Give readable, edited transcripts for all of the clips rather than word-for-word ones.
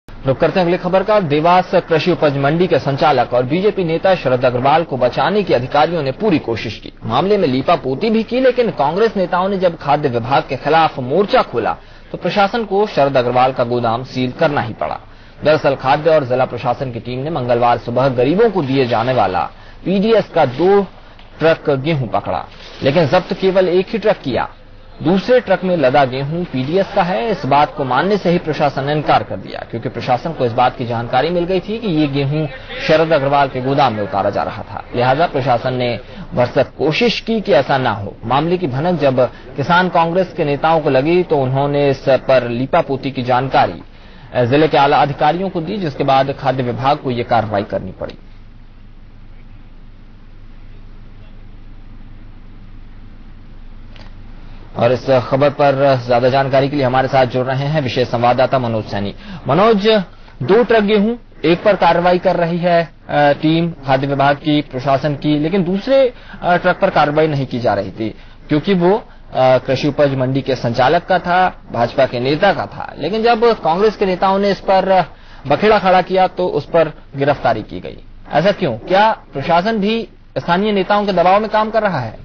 रुक करते हैं अगली खबर का। देवास कृषि उपज मंडी के संचालक और बीजेपी नेता शरद अग्रवाल को बचाने की अधिकारियों ने पूरी कोशिश की। मामले में लीपापोती भी की, लेकिन कांग्रेस नेताओं ने जब खाद्य विभाग के खिलाफ मोर्चा खोला तो प्रशासन को शरद अग्रवाल का गोदाम सील करना ही पड़ा। दरअसल खाद्य और जिला प्रशासन की टीम ने मंगलवार सुबह गरीबों को दिए जाने वाला पीडीएस का 2 ट्रक गेहूं पकड़ा, लेकिन जब्त केवल एक ही ट्रक किया। दूसरे ट्रक में लदा गेहूं पीडीएस का है। इस बात को मानने से ही प्रशासन ने इनकार कर दिया, क्योंकि प्रशासन को इस बात की जानकारी मिल गई थी कि ये गेहूं शरद अग्रवाल के गोदाम में उतारा जा रहा था। लिहाजा प्रशासन ने भरसक कोशिश की कि ऐसा ना हो। मामले की भनक जब किसान कांग्रेस के नेताओं को लगी तो उन्होंने इस पर लीपापोती की जानकारी जिले के आला अधिकारियों को दी, जिसके बाद खाद्य विभाग को यह कार्रवाई करनी पड़ी। और इस खबर पर ज्यादा जानकारी के लिए हमारे साथ जुड़ रहे हैं विशेष संवाददाता मनोज सैनी। मनोज, 2 ट्रक गेहूं, एक पर कार्रवाई कर रही है टीम खाद्य विभाग की, प्रशासन की, लेकिन दूसरे ट्रक पर कार्रवाई नहीं की जा रही थी क्योंकि वो कृषि उपज मंडी के संचालक का था, भाजपा के नेता का था। लेकिन जब कांग्रेस के नेताओं ने इस पर बखेड़ा खड़ा किया तो उस पर गिरफ्तारी की गई। ऐसा क्यों? क्या प्रशासन भी स्थानीय नेताओं के दबाव में काम कर रहा है?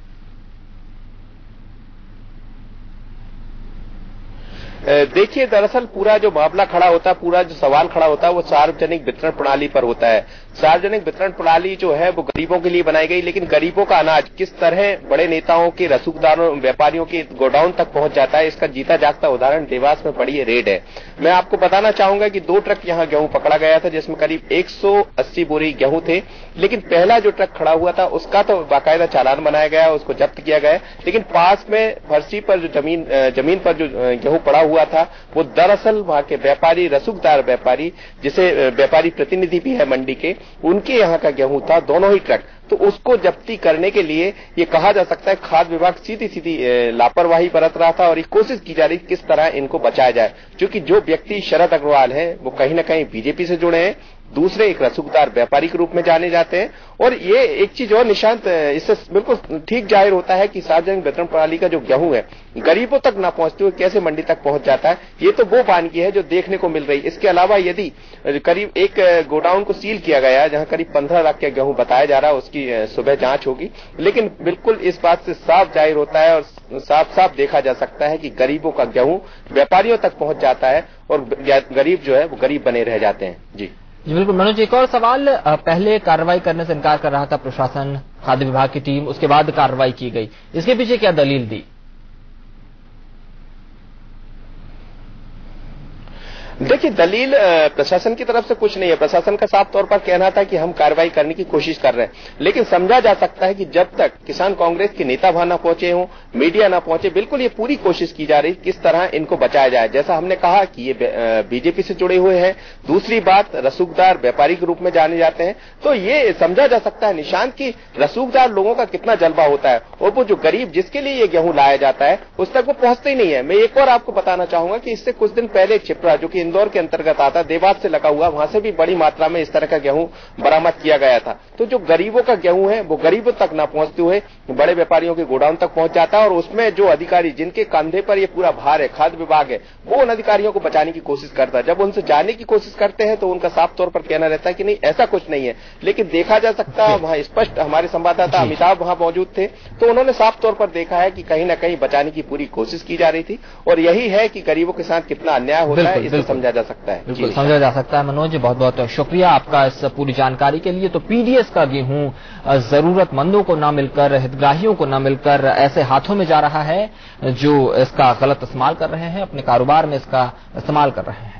देखिए, दरअसल पूरा जो मामला खड़ा होता है, पूरा जो सवाल खड़ा होता है वो सार्वजनिक वितरण प्रणाली पर होता है। सार्वजनिक वितरण प्रणाली जो है वो गरीबों के लिए बनाई गई, लेकिन गरीबों का अनाज किस तरह बड़े नेताओं के, रसूखदारों, व्यापारियों के गोडाउन तक पहुंच जाता है, इसका जीता जागता उदाहरण देवास में पड़ी रेड है। मैं आपको बताना चाहूंगा कि 2 ट्रक यहाँ गेहूं पकड़ा गया था, जिसमें करीब 180 बोरी गेहूं थे। लेकिन पहला जो ट्रक खड़ा हुआ था उसका तो बाकायदा चालान बनाया गया, उसको जब्त किया गया। लेकिन पास में फर्शी पर जो जमीन पर जो गेहूं पड़ा हुआ था वो दरअसल वहां के व्यापारी, रसूखदार व्यापारी, जिसे व्यापारी प्रतिनिधि भी है मंडी के, उनके यहाँ का गेहूं था, दोनों ही ट्रक। तो उसको जब्ती करने के लिए ये कहा जा सकता है खाद्य विभाग सीधी लापरवाही बरत रहा था और ये कोशिश की जा रही किस तरह इनको बचाया जाए। क्योंकि जो व्यक्ति शरद अग्रवाल है वो कहीं न कहीं बीजेपी से जुड़े हैं, दूसरे एक रसूखदार व्यापारी के रूप में जाने जाते हैं। और ये एक चीज और निशांत, इससे बिल्कुल ठीक जाहिर होता है कि सार्वजनिक वितरण प्रणाली का जो गेहूं है गरीबों तक ना पहुंचते हुए कैसे मंडी तक पहुंच जाता है, ये तो वो वानगी है जो देखने को मिल रही। इसके अलावा यदि करीब एक गोडाउन को सील किया गया है जहां करीब 15 लाख का गेहूं बताया जा रहा है, उसकी सुबह जांच होगी। लेकिन बिल्कुल इस बात से साफ जाहिर होता है और साफ साफ देखा जा सकता है कि गरीबों का गेहूं व्यापारियों तक पहुंच जाता है और गरीब जो है वो गरीब बने रह जाते हैं। जी बिल्कुल मनोज, एक और सवाल। पहले कार्रवाई करने से इनकार कर रहा था प्रशासन, खाद्य विभाग की टीम, उसके बाद कार्रवाई की गई, इसके पीछे क्या दलील दी? देखिए, दलील प्रशासन की तरफ से कुछ नहीं है। प्रशासन का साफ तौर पर कहना था कि हम कार्रवाई करने की कोशिश कर रहे हैं, लेकिन समझा जा सकता है कि जब तक किसान कांग्रेस के नेता वहां न पहुंचे हों, मीडिया न पहुंचे, बिल्कुल ये पूरी कोशिश की जा रही किस तरह इनको बचाया जाए। जैसा हमने कहा कि ये बीजेपी से जुड़े हुए हैं, दूसरी बात रसूखदार व्यापारी के रूप में जाने जाते हैं, तो ये समझा जा सकता है निशांत की रसूखदार लोगों का कितना जलवा होता है और वो जो गरीब जिसके लिए ये गेहूं लाया जाता है उस तक वो पहुंचते ही नहीं है। मैं एक और आपको बताना चाहूंगा कि इससे कुछ दिन पहले छिपरा, जो कि इंदौर के अंतर्गत आता, देवास से लगा हुआ, वहां से भी बड़ी मात्रा में इस तरह का गेहूं बरामद किया गया था। तो जो गरीबों का गेहूं है वो गरीबों तक ना पहुंचते हुए बड़े व्यापारियों के गोडाउन तक पहुंच जाता है और उसमें जो अधिकारी जिनके कंधे पर ये पूरा भार है, खाद्य विभाग है, वो उन अधिकारियों को बचाने की कोशिश करता है। जब उनसे जाने की कोशिश करते हैं तो उनका साफ तौर पर कहना रहता है कि नहीं, ऐसा कुछ नहीं है। लेकिन देखा जा सकता है, वहां स्पष्ट हमारे संवाददाता अमिताभ वहां मौजूद थे, तो उन्होंने साफ तौर पर देखा है कि कहीं न कहीं बचाने की पूरी कोशिश की जा रही थी और यही है कि गरीबों के साथ कितना अन्याय होता है, इसको समझा जा सकता है। समझा जा सकता है। मनोज, बहुत बहुत शुक्रिया आपका इस पूरी जानकारी के लिए। तो पीडीएस का गेहूं जरूरतमंदों को न मिलकर, हितग्राहियों को न मिलकर ऐसे हाथों में जा रहा है जो इसका गलत इस्तेमाल कर रहे हैं, अपने कारोबार में इसका इस्तेमाल कर रहे हैं।